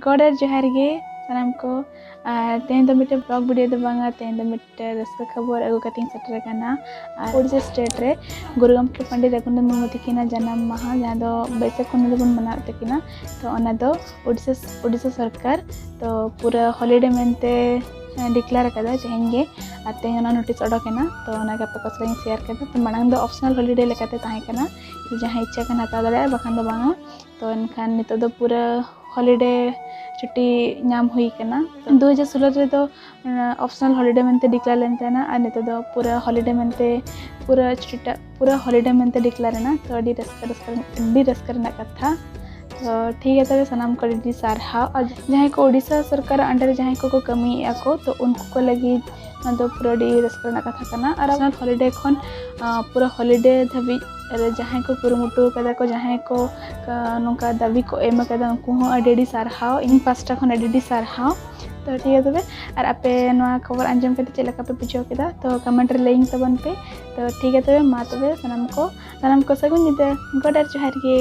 गॉडर जोहार गे सानाम को तेहन दो मिटे ब्लॉग वीडियो दो बांगा तेहन दो मिटे रस्क खबर अगु कतिंग सेटर काना ओडिशा स्टेट रे गुरु गमके पंडित रघुनाथ मुर्मू तकिना जन्म माहा जहां दो बैसाख कुंडली बन मनाव तकिना तो ओना दो ओडिशा सरकार तो पूरा हॉलिडे मेंते डिक्लेयर कदा चहेंगे आते हैं नोटिस ओडोकेना तो ओना के पे कसला शेयर करदा तो मांग दो ऑप्शनल हॉलिडे लेकाते ताहे कना जहां इच्छा कना हता दाड़ा बखान दो बांगा तो एनखान नितो दो पूरा हॉलिडे छुट्टी नाम हुई कना 2016 रे तो ऑप्शनल हॉलिडे मेंते डिक्लेयर लेनतेना और नितो दो पूरा हॉलिडे मेंते पूरा छुट्टी पूरा हॉलिडे मेंते डिक्लेयर ना तो अडी रस्कर ना कथा तो ठीक है तबे सनाम को डी सारहा और जहां को ओडिशा सरकार अंडर जहां को कमी आको तो उनको को लगी तो पूरा डी रस्कर ना कथा कना और ऑप्शनल हॉलिडे खन पूरा हॉलिडे धबी जहां को कुरुमुटु कदा को जहां को नोका दाबी को एम कदा उनको हो अडी सारहाव इन पास्टा खन अडी सारहाव तो ठीक है तबे और आपे नवा खबर अंजम करते चला का पे पूछो केदा तो कमेंट रे लिंक तबन पे तो ठीक है तबे मा तबे सनाम को सगुन निदा गॉडर जोहार गे।